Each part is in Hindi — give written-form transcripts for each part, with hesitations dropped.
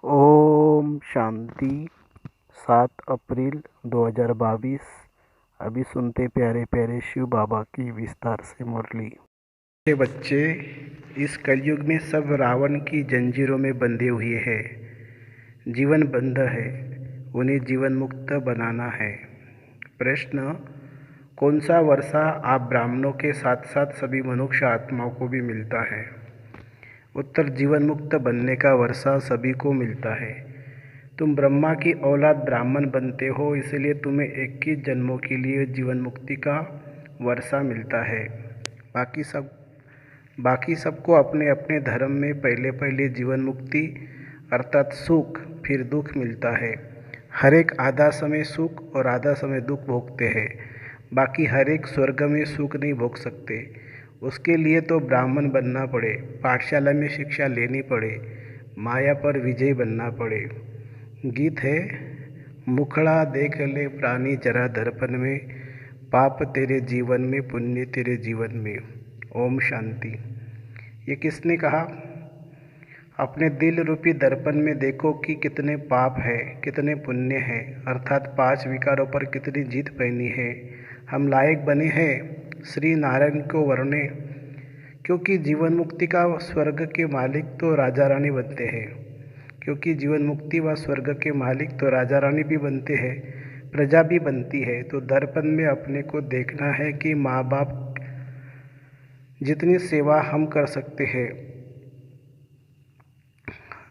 ओम शांति। 7 अप्रैल 2022। अभी सुनते प्यारे प्यारे शिव बाबा की विस्तार से मुरली। के बच्चे इस कलयुग में सब रावण की जंजीरों में बंधे हुए हैं। जीवन बंध है, उन्हें जीवन मुक्त बनाना है। प्रश्न: कौन सा वर्षा आप ब्राह्मणों के साथ साथ सभी मनुष्य आत्माओं को भी मिलता है? उत्तर: जीवन मुक्त बनने का वर्षा सभी को मिलता है। तुम ब्रह्मा की औलाद ब्राह्मण बनते हो, इसलिए तुम्हें 21 जन्मों के लिए जीवन मुक्ति का वर्षा मिलता है। बाकी सबको अपने अपने धर्म में पहले पहले जीवन मुक्ति अर्थात सुख फिर दुख मिलता है। हर एक आधा समय सुख और आधा समय दुख भोगते हैं। बाकी हर एक स्वर्ग में सुख नहीं भोग सकते। उसके लिए तो ब्राह्मण बनना पड़े, पाठशाला में शिक्षा लेनी पड़े, माया पर विजय बनना पड़े। गीत है: मुखड़ा देख ले प्राणी जरा दर्पण में, पाप तेरे जीवन में पुण्य तेरे जीवन में। ओम शांति। ये किसने कहा? अपने दिल रूपी दर्पण में देखो कि कितने पाप है, कितने पुण्य है, अर्थात 5 विकारों पर कितनी जीत पैनी है। हम लायक बने हैं श्री नारायण को वरने, क्योंकि जीवन मुक्ति का स्वर्ग के मालिक तो राजा रानी बनते हैं। क्योंकि जीवन मुक्ति व स्वर्ग के मालिक तो राजा रानी भी बनते हैं, प्रजा भी बनती है। तो दर्पण में अपने को देखना है कि माँ बाप जितनी सेवा हम कर सकते हैं।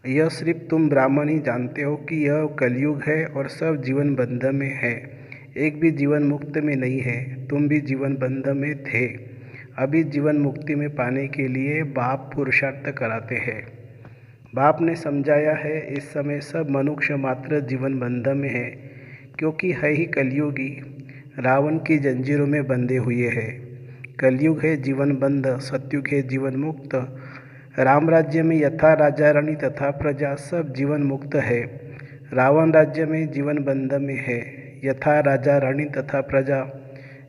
यह सिर्फ तुम ब्राह्मण ही जानते हो कि यह कलयुग है और सब जीवन बंध में है, एक भी जीवन मुक्त में नहीं है। तुम भी जीवन बंध में थे। अभी जीवन मुक्ति में पाने के लिए बाप पुरुषार्थ कराते हैं। बाप ने समझाया है, इस समय सब मनुष्य मात्र जीवन बंध में है, क्योंकि है ही कलयुगी, रावण की जंजीरों में बंधे हुए हैं। कलयुग है जीवन बंध, सतयुग है जीवन मुक्त। राम राज्य में यथा राजा रानी तथा प्रजा सब जीवन मुक्त है। रावण राज्य में जीवन बंध में है, यथा राजा रानी तथा प्रजा।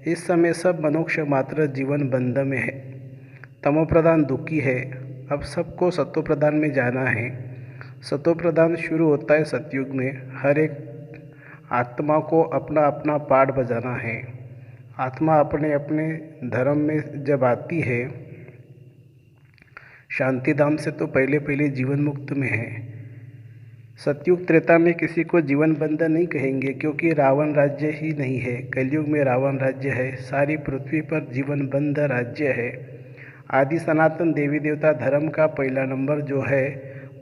इस समय सब मनुष्य मात्र जीवन बंध में है। तमोप्रधान दुखी है। अब सबको सत्वप्रधान में जाना है। सत्वप्रधान शुरू होता है सतयुग में। हर एक आत्मा को अपना अपना पाठ बजाना है। आत्मा अपने अपने धर्म में जब आती है, शांतिधाम से, तो पहले पहले जीवन मुक्त में है। सतयुग त्रेता में किसी को जीवन बंध नहीं कहेंगे, क्योंकि रावण राज्य ही नहीं है। कलयुग में रावण राज्य है। सारी पृथ्वी पर जीवन बंध राज्य है। आदि सनातन देवी देवता धर्म का पहला नंबर जो है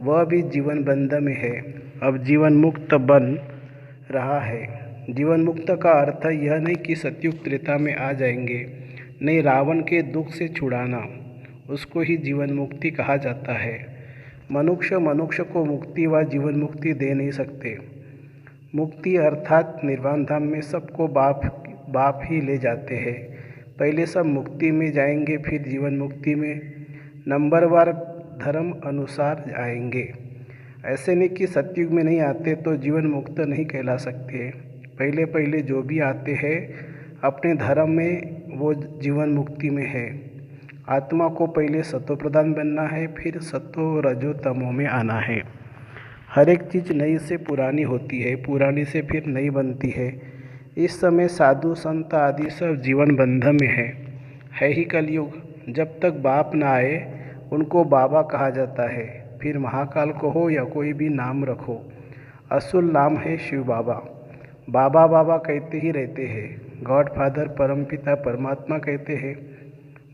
वह भी जीवन बंध में है। अब जीवन मुक्त बन रहा है। जीवन मुक्त का अर्थ यह नहीं कि सतयुग त्रेता में आ जाएंगे, नहीं, रावण के दुख से छुड़ाना, उसको ही जीवन मुक्ति कहा जाता है। मनुष्य को मुक्ति व जीवन मुक्ति दे नहीं सकते। मुक्ति अर्थात निर्वाण धाम में सबको बाप ही ले जाते हैं। पहले सब मुक्ति में जाएंगे, फिर जीवन मुक्ति में नंबरवार धर्म अनुसार आएंगे। ऐसे नहीं कि सतयुग में नहीं आते तो जीवन मुक्त नहीं कहला सकते। पहले पहले जो भी आते हैं अपने धर्म में वो जीवन मुक्ति में है। आत्मा को पहले सत्व प्रधान बनना है, फिर सत्व रजो तमो में आना है। हर एक चीज़ नई से पुरानी होती है, पुरानी से फिर नई बनती है। इस समय साधु संत आदि सब जीवन बंध में है ही कलयुग। जब तक बाप ना आए उनको बाबा कहा जाता है। फिर महाकाल कहो या कोई भी नाम रखो, असुल नाम है शिव बाबा। बाबा बाबा कहते ही रहते हैं। गॉड फादर परमपिता परमात्मा कहते हैं।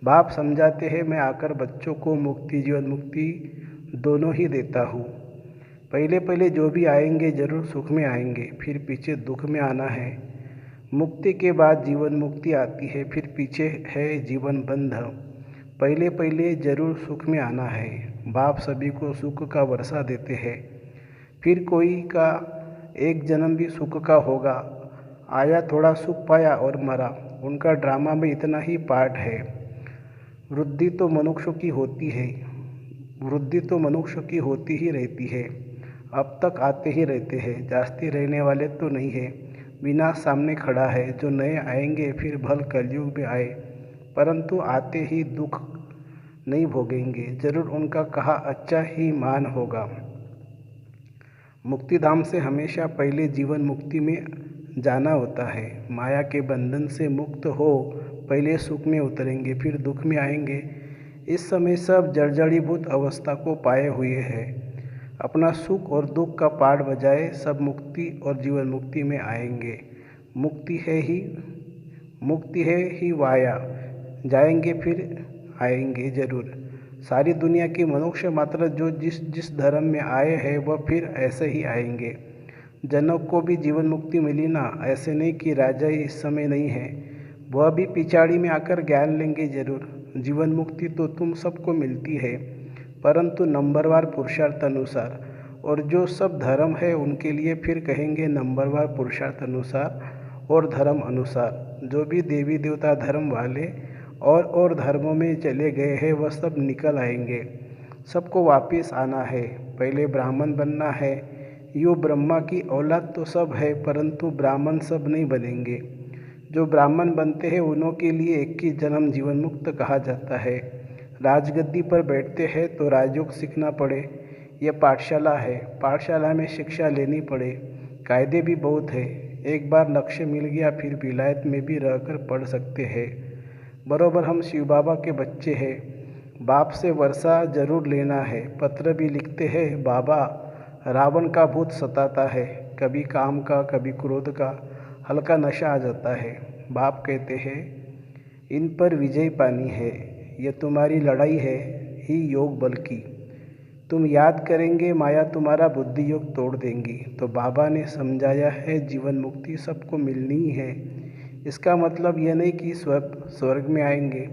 बाप समझाते हैं, मैं आकर बच्चों को मुक्ति जीवन मुक्ति दोनों ही देता हूँ। पहले पहले जो भी आएंगे जरूर सुख में आएंगे, फिर पीछे दुख में आना है। मुक्ति के बाद जीवन मुक्ति आती है, फिर पीछे है जीवन बंध। पहले पहले जरूर सुख में आना है। बाप सभी को सुख का वर्षा देते हैं। फिर कोई का एक जन्म भी सुख का होगा। आया, थोड़ा सुख पाया और मरा। उनका ड्रामा में इतना ही पार्ट है। वृद्धि तो मनुष्य की होती है, वृद्धि तो मनुष्य की होती ही रहती है। अब तक आते ही रहते हैं, जास्ती रहने वाले तो नहीं है। विनाश सामने खड़ा है। जो नए आएंगे फिर भल कलयुग में आए, परंतु आते ही दुख नहीं भोगेंगे। जरूर उनका कहा अच्छा ही मान होगा। मुक्तिधाम से हमेशा पहले जीवन मुक्ति में जाना होता है। माया के बंधन से मुक्त हो पहले सुख में उतरेंगे, फिर दुख में आएंगे। इस समय सब जर्जरीभूत अवस्था को पाए हुए हैं। अपना सुख और दुख का पाठ बजाए सब मुक्ति और जीवन मुक्ति में आएंगे। मुक्ति है ही वाया, जाएंगे फिर आएंगे जरूर। सारी दुनिया के मनुष्य मात्र जो जिस धर्म में आए हैं वह फिर ऐसे ही आएंगे। जनक को भी जीवन मुक्ति मिली ना, ऐसे नहीं कि राजा इस समय नहीं है, वह भी पिछाड़ी में आकर ज्ञान लेंगे जरूर। जीवन मुक्ति तो तुम सबको मिलती है, परंतु नंबरवार पुरुषार्थ अनुसार, और जो सब धर्म है उनके लिए फिर कहेंगे नंबरवार पुरुषार्थ अनुसार और धर्म अनुसार। जो भी देवी देवता धर्म वाले और धर्मों में चले गए हैं वह सब निकल आएंगे। सबको वापस आना है, पहले ब्राह्मण बनना है। यूँ ब्रह्मा की औलाद तो सब है, परंतु ब्राह्मण सब नहीं बनेंगे। जो ब्राह्मण बनते हैं उन्हों के लिए 21 जन्म जीवन मुक्त कहा जाता है। राजगद्दी पर बैठते हैं तो राजयोग सीखना पड़े, यह पाठशाला है। पाठशाला में शिक्षा लेनी पड़े, कायदे भी बहुत है। एक बार लक्ष्य मिल गया फिर विलायत में भी रहकर पढ़ सकते हैं। बरोबर हम शिव बाबा के बच्चे हैं। बाप से वर्षा जरूर लेना है। पत्र भी लिखते हैं, बाबा रावण का भूत सताता है, कभी काम का कभी क्रोध का, हल्का नशा आ जाता है। बाप कहते हैं इन पर विजय पानी है, यह तुम्हारी लड़ाई है ही योग बल की। तुम याद करेंगे माया तुम्हारा बुद्धि योग तोड़ देंगी। तो बाबा ने समझाया है जीवन मुक्ति सबको मिलनी ही है। इसका मतलब यह नहीं कि स्वर्ग में आएंगे।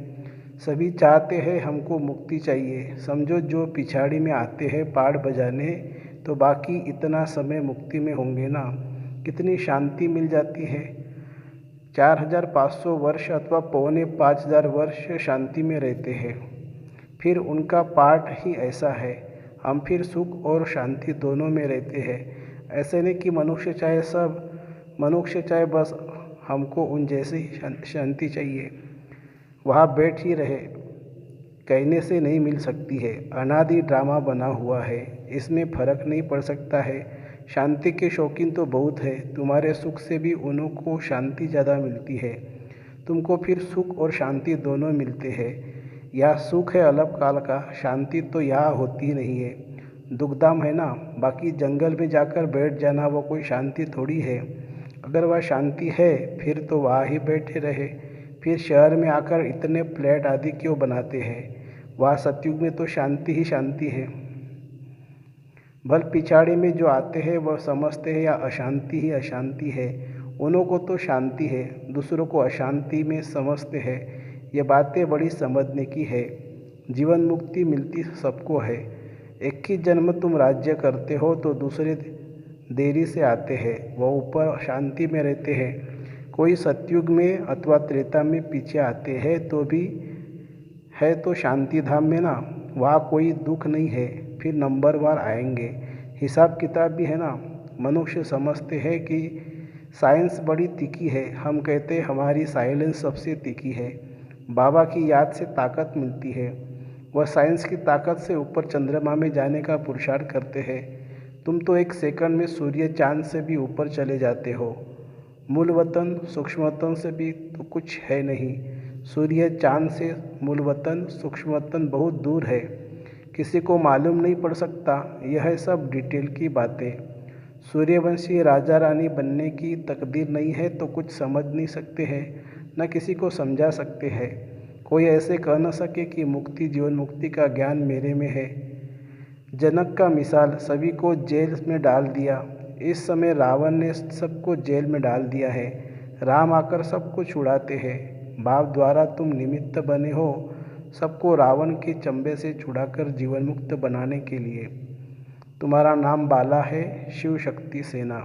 सभी चाहते हैं हमको मुक्ति चाहिए। समझो जो पिछाड़ी में आते हैं पाठ बजाने, तो बाकी इतना समय मुक्ति में होंगे ना, कितनी शांति मिल जाती है। 4500 वर्ष अथवा 4500 वर्ष शांति में रहते हैं। फिर उनका पाठ ही ऐसा है। हम फिर सुख और शांति दोनों में रहते हैं। ऐसे नहीं कि मनुष्य चाहे बस हमको उन जैसी शांति चाहिए, वहाँ बैठ ही रहे, कहने से नहीं मिल सकती है। अनादि ड्रामा बना हुआ है, इसमें फर्क नहीं पड़ सकता है। शांति के शौकीन तो बहुत है, तुम्हारे सुख से भी उन्हों को शांति ज़्यादा मिलती है। तुमको फिर सुख और शांति दोनों मिलते हैं। यह सुख है अलग काल का, शांति तो यहाँ होती नहीं है, दुखधाम है ना। बाकी जंगल में जाकर बैठ जाना वो कोई शांति थोड़ी है। अगर वह शांति है फिर तो वहाँ ही बैठे रहे। फिर शहर में आकर इतने फ्लैट आदि क्यों बनाते हैं? वहाँ सतयुग में तो शांति ही शांति है। भल पिछाड़ी में जो आते हैं वह समझते हैं या अशांति ही अशांति है। उन्हों को तो शांति है, दूसरों को अशांति में समझते हैं। ये बातें बड़ी समझने की है। जीवन मुक्ति मिलती सबको है। 21 जन्म तुम राज्य करते हो तो दूसरे देरी से आते हैं, वह ऊपर शांति में रहते हैं। कोई सतयुग में अथवा त्रेता में पीछे आते हैं तो भी है तो शांति धाम में ना, वहाँ कोई दुख नहीं है। फिर नंबरवार आएंगे, हिसाब किताब भी है ना। मनुष्य समझते हैं कि साइंस बड़ी तीखी है, हम कहते हैं हमारी साइलेंस सबसे तीखी है। बाबा की याद से ताकत मिलती है, वह साइंस की ताकत से ऊपर चंद्रमा में जाने का पुरुषार्थ करते हैं। तुम तो एक सेकंड में सूर्य चांद से भी ऊपर चले जाते हो। मूल वतन सूक्ष्म वतन से भी तो कुछ है नहीं। सूर्य चांद से मूल वतन सूक्ष्म वतन बहुत दूर है, किसी को मालूम नहीं पड़ सकता। यह सब डिटेल की बातें। सूर्यवंशी राजा रानी बनने की तकदीर नहीं है तो कुछ समझ नहीं सकते हैं, न किसी को समझा सकते हैं। कोई ऐसे कह न सके कि मुक्ति जीवन मुक्ति का ज्ञान मेरे में है। जनक का मिसाल, सभी को जेल में डाल दिया। इस समय रावण ने सबको जेल में डाल दिया है, राम आकर सबको छुड़ाते हैं। बाप द्वारा तुम निमित्त बने हो सबको रावण के चंबे से छुड़ाकर जीवन मुक्त बनाने के लिए। तुम्हारा नाम बाला है, शिव शक्ति सेना।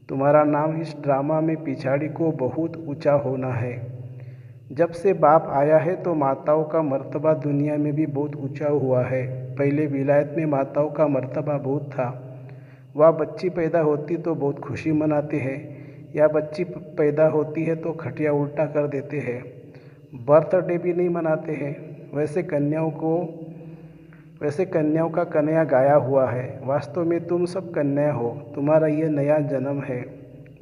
तुम्हारा नाम इस ड्रामा में पिछाड़ी को बहुत ऊंचा होना है। जब से बाप आया है तो माताओं का मर्तबा दुनिया में भी बहुत ऊंचा हुआ है। पहले विलायत में माताओं का मर्तबा बहुत था। वह बच्ची पैदा होती तो बहुत खुशी मनाते हैं, या बच्ची पैदा होती है तो खटिया उल्टा कर देते हैं, बर्थडे भी नहीं मनाते हैं। वैसे कन्याओं को वैसे कन्याओं का कन्या गाया हुआ है। वास्तव में तुम सब कन्या हो, तुम्हारा ये नया जन्म है।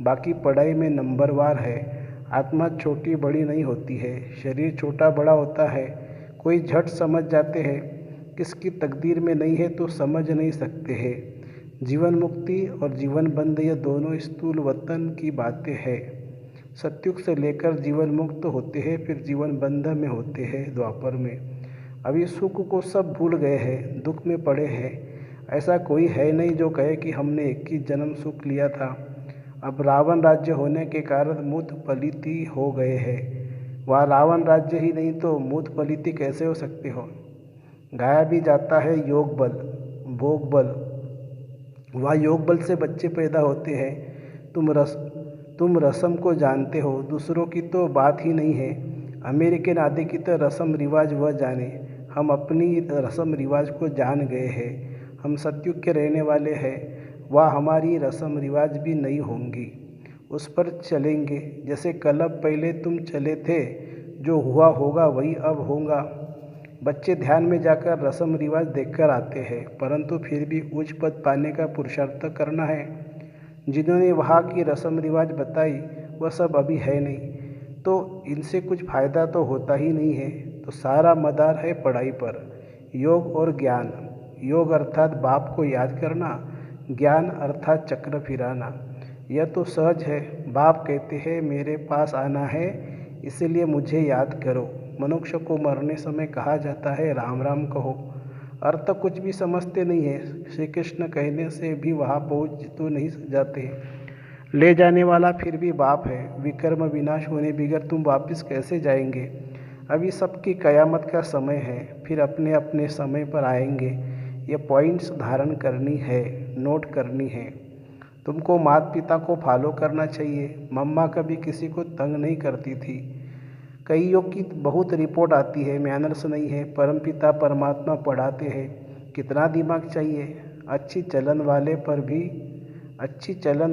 बाकी पढ़ाई में नंबरवार है। आत्मा छोटी बड़ी नहीं होती है, शरीर छोटा बड़ा होता है। कोई झट समझ जाते हैं, किसकी तकदीर में नहीं है तो समझ नहीं सकते हैं। जीवन मुक्ति और जीवन बंध ये दोनों स्थूल वतन की बातें हैं। सतयुग से लेकर जीवन मुक्त होते हैं, फिर जीवन बंध में होते हैं द्वापर में। अभी सुख को सब भूल गए हैं, दुख में पड़े हैं। ऐसा कोई है नहीं जो कहे कि हमने 21 जन्म सुख लिया था। अब रावण राज्य होने के कारण मूत पलिति हो गए हैं। वह रावण राज्य ही नहीं तो मूत पलिति कैसे हो सकते हो। गाया भी जाता है योग बल, भोग बल। वह योग बल से बच्चे पैदा होते हैं। तुम रस्म को जानते हो, दूसरों की तो बात ही नहीं है। अमेरिकन आदि की तो रस्म रिवाज वह जाने, हम अपनी रस्म रिवाज को जान गए हैं। हम सतयुग के रहने वाले हैं, वह हमारी रस्म रिवाज भी नहीं होंगी। उस पर चलेंगे जैसे कलब पहले तुम चले थे। जो हुआ होगा वही अब होगा। बच्चे ध्यान में जाकर रस्म रिवाज देखकर आते हैं, परंतु फिर भी उच्च पद पाने का पुरुषार्थ करना है। जिन्होंने वहाँ की रस्म रिवाज बताई वह सब अभी है नहीं, तो इनसे कुछ फ़ायदा तो होता ही नहीं है। तो सारा मदार है पढ़ाई पर, योग और ज्ञान। योग अर्थात बाप को याद करना, ज्ञान अर्थात चक्र फिराना। यह तो सहज है। बाप कहते हैं मेरे पास आना है, इसलिए मुझे याद करो। मनुष्य को मरने समय कहा जाता है राम राम कहो। अर्थ कुछ भी समझते नहीं है। श्री कृष्ण कहने से भी वहाँ पहुँच तो नहीं जाते। ले जाने वाला फिर भी बाप है। विकर्म विनाश होने बगैर तुम वापस कैसे जाएंगे। अभी सबकी कयामत का समय है, फिर अपने अपने समय पर आएंगे। ये पॉइंट्स धारण करनी है, नोट करनी है। तुमको माता पिता को फॉलो करना चाहिए। मम्मा कभी किसी को तंग नहीं करती थी। कईयों की बहुत रिपोर्ट आती है मैनर्स नहीं है। परमपिता परमात्मा पढ़ाते हैं, कितना दिमाग चाहिए। अच्छी चलन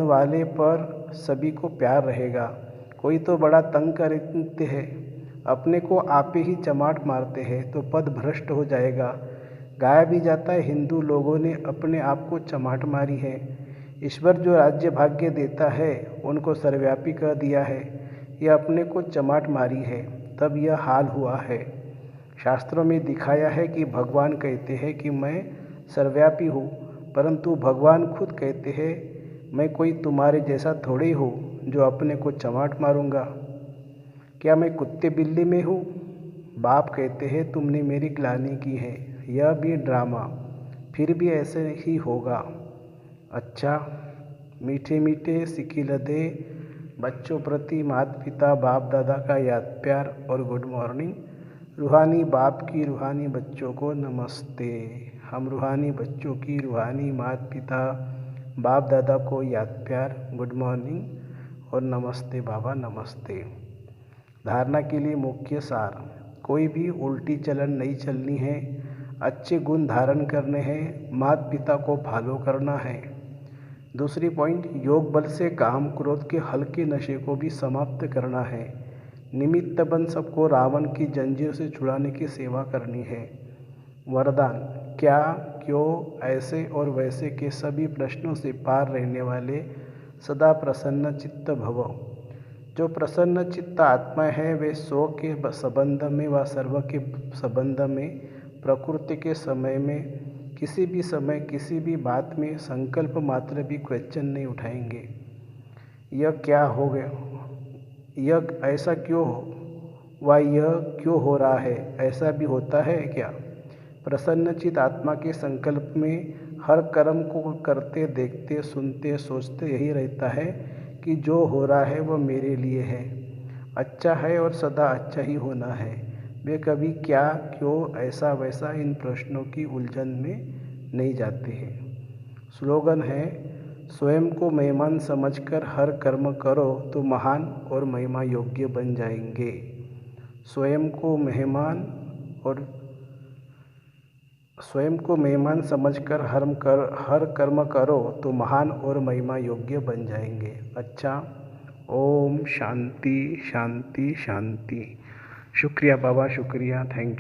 वाले पर सभी को प्यार रहेगा। कोई तो बड़ा तंग करते हैं, अपने को आप ही चमाट मारते हैं तो पद भ्रष्ट हो जाएगा। गाया भी जाता है हिंदू लोगों ने अपने आप को चमाट मारी है। ईश्वर जो राज्य भाग्य देता है उनको सर्वव्यापी कर दिया है, यह अपने को चमाट मारी है, तब यह हाल हुआ है। शास्त्रों में दिखाया है कि भगवान कहते हैं कि मैं सर्वव्यापी हूँ, परंतु भगवान खुद कहते हैं मैं कोई तुम्हारे जैसा थोड़ी हूँ जो अपने को चमाट मारूंगा। क्या मैं कुत्ते बिल्ली में हूँ। बाप कहते हैं तुमने मेरी ग्लानि की है। यह भी ड्रामा, फिर भी ऐसे ही होगा। अच्छा, मीठे मीठे सिकिलदे बच्चों प्रति माता पिता बाप दादा का याद प्यार और गुड मॉर्निंग। रूहानी बाप की रूहानी बच्चों को नमस्ते। हम रूहानी बच्चों की रूहानी माता पिता बाप दादा को याद प्यार, गुड मॉर्निंग और नमस्ते बाबा नमस्ते। धारणा के लिए मुख्य सार, कोई भी उल्टी चलन नहीं चलनी है। अच्छे गुण धारण करने हैं, माता पिता को फॉलो करना है। दूसरी पॉइंट, योग बल से काम क्रोध के हल्के नशे को भी समाप्त करना है। निमित्त बन सबको रावण की जंजीर से छुड़ाने की सेवा करनी है। वरदान, क्या क्यों ऐसे और वैसे के सभी प्रश्नों से पार रहने वाले सदा प्रसन्न चित्त भव। जो प्रसन्न चित्त आत्मा है वे स्व के संबंध में व सर्व के संबंध में, प्रकृति के समय में, किसी भी समय किसी भी बात में संकल्प मात्र भी क्वेश्चन नहीं उठाएंगे। यह क्या हो गया, यह ऐसा क्यों हो, व यह क्यों हो रहा है, ऐसा भी होता है क्या। प्रसन्नचित आत्मा के संकल्प में हर कर्म को करते देखते सुनते सोचते यही रहता है कि जो हो रहा है वह मेरे लिए है, अच्छा है और सदा अच्छा ही होना है। वे कभी क्या क्यों ऐसा वैसा इन प्रश्नों की उलझन में नहीं जाते हैं। स्लोगन है, स्वयं को मेहमान समझकर हर कर्म करो तो महान और महिमा योग्य बन जाएंगे। स्वयं को मेहमान समझकर हर कर्म करो तो महान और महिमा योग्य बन जाएंगे। अच्छा, ओम शांति शांति शांति। शुक्रिया बाबा, शुक्रिया, थैंक यू।